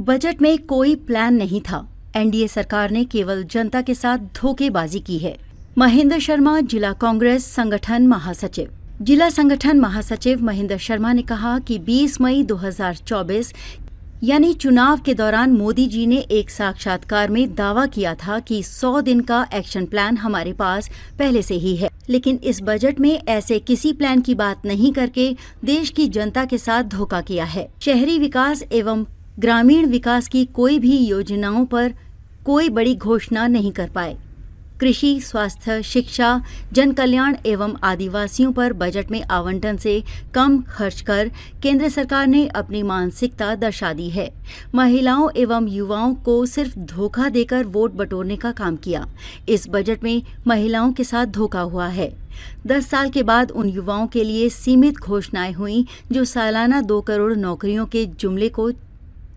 Budget में कोई plan नहीं था। एनडीए सरकार ने केवल जनता के साथ धोखेबाजी की है। महेंद्र शर्मा, जिला कांग्रेस संगठन महासचिव। जिला संगठन महासचिव महेंद्र शर्मा ने कहा कि 20 मई 2024 यानी चुनाव के दौरान मोदी जी ने एक साक्षात्कार में दावा किया था कि 100 दिन का एक्शन प्लान हमारे पास पहले से ही है, लेकिन इस बजट में ऐसे किसी प्लान की बात नहीं करके देश की जनता के साथ धोखा किया है। शहरी विकास एवं ग्रामीण विकास की कोई भी योजनाओं पर कोई बड़ी घोषणा नहीं कर पाए। कृषि, स्वास्थ्य, शिक्षा, जन कल्याण एवं आदिवासियों पर बजट में आवंटन से कम खर्च कर केंद्र सरकार ने अपनी मानसिकता दर्शा दी है। महिलाओं एवं युवाओं को सिर्फ धोखा देकर वोट बटोरने का काम किया। इस बजट में महिलाओं के साथ धोखा हुआ है। 10 साल के बाद उन युवाओं के लिए सीमित घोषणाएं हुई जो सालाना 2 करोड़ नौकरियों के जुमले को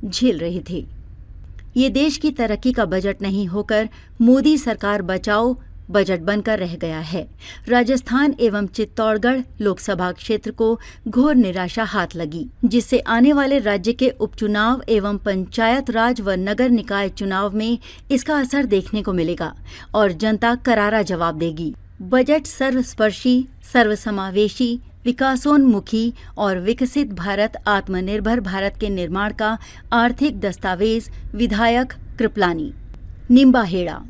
झेल रही थी। ये देश की तरक्की का बजट नहीं होकर मोदी सरकार बचाओ बजट बनकर रह गया है। राजस्थान एवं चित्तौड़गढ़ लोकसभा क्षेत्र को घोर निराशा हाथ लगी, जिससे आने वाले राज्य के उपचुनाव एवं पंचायत राज व नगर निकाय चुनाव में इसका असर देखने को मिलेगा और जनता करारा जवाब देगी। बजट सर्वस्पर्शी, सर्वसमावेशी, विकासोन्मुखी और विकसित भारत, आत्मनिर्भर भारत के निर्माण का आर्थिक दस्तावेज। विधायक कृपलानी। निम्बाहेड़ा।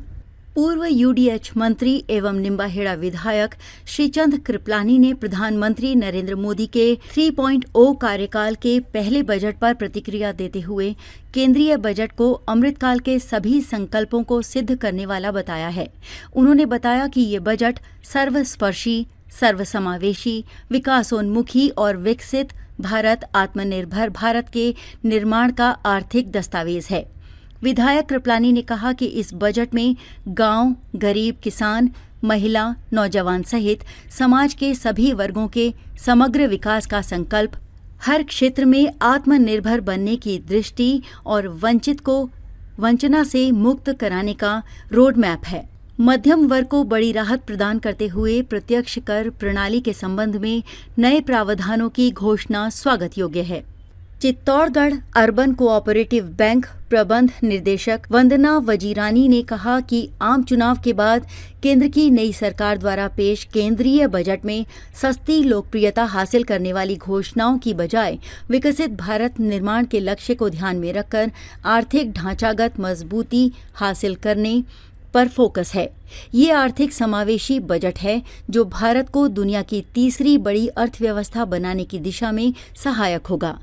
पूर्व यूडीएच मंत्री एवं निम्बाहेड़ा विधायक श्रीचंद कृपलानी ने प्रधानमंत्री नरेंद्र मोदी के 3.0 कार्यकाल के पहले बजट पर प्रतिक्रिया देते हुए केंद्रीय बजट को अमृतकाल के सभी संकल्पों को सिद्ध करने वाला बताया है। उन्होंने बताया कि ये बजट सर्वस्पर्शी, सर्वसमावेशी, विकासोन्मुखी और विकसित भारत, आत्मनिर्भर भारत के निर्माण का आर्थिक दस्तावेज है। विधायक कृपलानी ने कहा कि इस बजट में गांव, गरीब, किसान, महिला, नौजवान सहित समाज के सभी वर्गों के समग्र विकास का संकल्प, हर क्षेत्र में आत्मनिर्भर बनने की दृष्टि और वंचित को वंचना से मुक्त कराने का रोड मैप है। मध्यम वर्ग को बड़ी राहत प्रदान करते हुए प्रत्यक्ष कर प्रणाली के संबंध में नए प्रावधानों की घोषणा स्वागत योग्य है। चित्तौड़गढ़ अर्बन कोऑपरेटिव बैंक प्रबंध निर्देशक वंदना वजीरानी ने कहा कि आम चुनाव के बाद केंद्र की नई सरकार द्वारा पेश केंद्रीय बजट में सस्ती लोकप्रियता हासिल करने वाली घोषणाओं की बजाय विकसित भारत निर्माण के लक्ष्य को ध्यान में रखकर आर्थिक ढांचागत मजबूती हासिल करने पर फोकस है। ये आर्थिक समावेशी बजट है जो भारत को दुनिया की तीसरी बड़ी अर्थव्यवस्था बनाने की दिशा में सहायक होगा।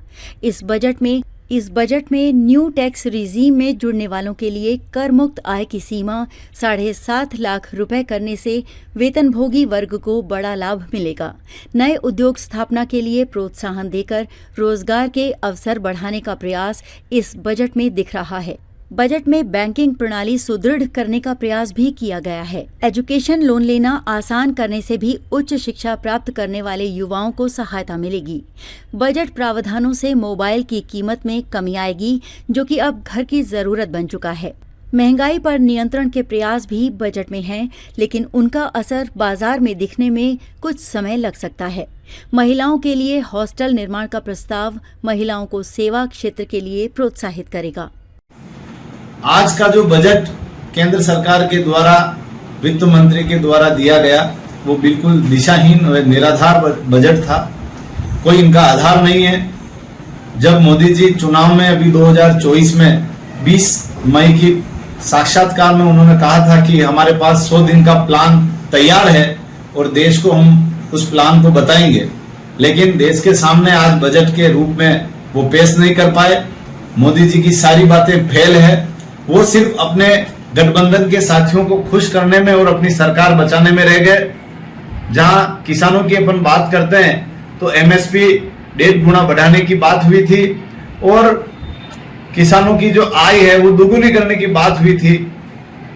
इस बजट में न्यू टैक्स रिजीम में जुड़ने वालों के लिए कर मुक्त आय की सीमा 7.5 लाख रुपए करने से वेतनभोगी वर्ग को बड़ा लाभ मिलेगा। नए उद्योग स्थापना के लिए प्रोत्साहन देकर रोजगार के अवसर बढ़ाने का प्रयास इस बजट में दिख रहा है। बजट में बैंकिंग प्रणाली सुदृढ़ करने का प्रयास भी किया गया है। एजुकेशन लोन लेना आसान करने से भी उच्च शिक्षा प्राप्त करने वाले युवाओं को सहायता मिलेगी। बजट प्रावधानों से मोबाइल की कीमत में कमी आएगी, जो कि अब घर की जरूरत बन चुका है। महंगाई पर नियंत्रण के प्रयास भी बजट में हैं, लेकिन उनका असर बाजार में दिखने में कुछ समय लग सकता है। महिलाओं के लिए हॉस्टल निर्माण का प्रस्ताव महिलाओं को सेवा क्षेत्र के लिए प्रोत्साहित करेगा। आज का जो बजट केंद्र सरकार के द्वारा वित्त मंत्री के द्वारा दिया गया वो बिल्कुल दिशाहीन और निराधार बजट था। कोई इनका आधार नहीं है। जब मोदी जी चुनाव में अभी 2024 में 20 मई की साक्षात्कार में उन्होंने कहा था कि हमारे पास 100 दिन का प्लान तैयार है और देश को हम उस प्लान को बताएंगे, लेकिन देश के सामने आज बजट के रूप में वो पेश नहीं कर पाए। मोदी जी की सारी बातें फेल है। वो सिर्फ अपने गठबंधन के साथियों को खुश करने में और अपनी सरकार बचाने में रह गए। जहां किसानों की अपन बात करते हैं तो एमएसपी 1.5 गुना बढ़ाने की बात हुई थी और किसानों की जो आय है वो दोगुनी करने की बात हुई थी,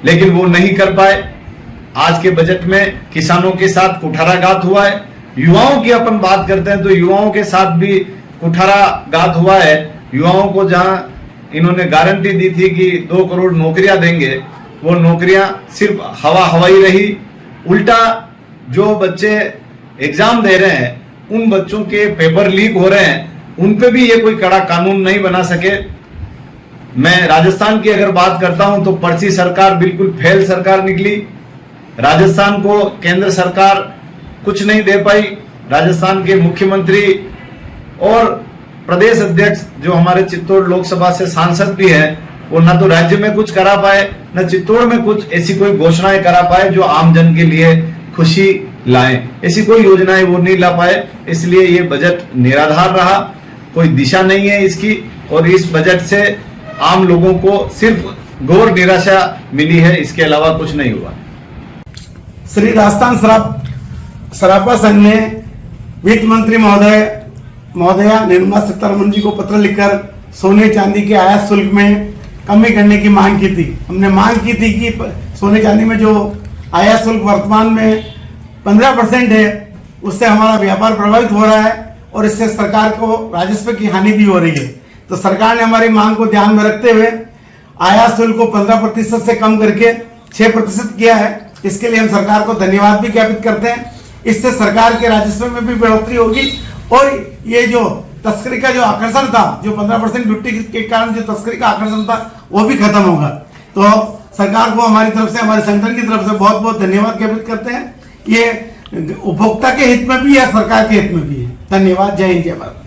लेकिन वो नहीं कर पाए। आज के बजट में किसानों के साथ कुठाराघात हुआ है। युवाओं की अपन बात करते हैं तो युवाओं के साथ भी कुठाराघात हुआ है। युवाओं को जहां इन्होंने गारंटी दी थी कि 2 करोड़ नौकरियां देंगे, वो नौकरियां सिर्फ हवाई रही। उल्टा जो बच्चे एग्जाम दे रहे हैं उन बच्चों के पेपर लीक हो रहे हैं, उन पे भी ये कोई कड़ा कानून नहीं बना सके। मैं राजस्थान की अगर बात करता हूं तो पर्ची सरकार बिल्कुल फेल सरकार निकली। राजस्थान को केंद्र सरकार कुछ नहीं दे पाई। राजस्थान के मुख्यमंत्री और प्रदेश अध्यक्ष जो हमारे चित्तौड़ लोकसभा से सांसद भी है, वो न तो राज्य में कुछ करा पाए, न चित्तौड़ में कुछ ऐसी कोई घोषणाएं करा पाए जो आम जन के लिए खुशी लाएं। ऐसी कोई योजनाएं वो नहीं ला पाए, इसलिए ये बजट निराधार रहा। कोई दिशा नहीं है इसकी, और इस बजट से आम लोगों को सिर्फ घोर निराशा मिली है, इसके अलावा कुछ नहीं हुआ। श्री राजस्थान सराफा संघ ने वित्त मंत्री महोदया निर्मला सीतारमण जी को पत्र लिखकर सोने चांदी के आयात शुल्क में कमी करने की मांग की थी। हमने मांग की थी कि सोने चांदी में जो आयात शुल्क वर्तमान में 15% है, उससे हमारा व्यापार प्रभावित हो रहा है और इससे सरकार को राजस्व की हानि भी हो रही है। तो सरकार ने हमारी मांग को ध्यान में रखते हुए आयात शुल्क को 15% से कम करके 6% किया है। इसके लिए हम सरकार को धन्यवाद भी ज्ञापित करते हैं। इससे सरकार के राजस्व में भी बढ़ोतरी होगी और ये जो तस्करी का जो आकर्षण था, जो 15% ड्यूटी के कारण जो तस्करी का आकर्षण था, वो भी खत्म होगा। तो सरकार को हमारी तरफ से, हमारे संगठन की तरफ से बहुत बहुत धन्यवाद ज्ञापित करते हैं। ये उपभोक्ता के हित में भी है, सरकार के हित में भी है। धन्यवाद। जय हिंद, जय भारत।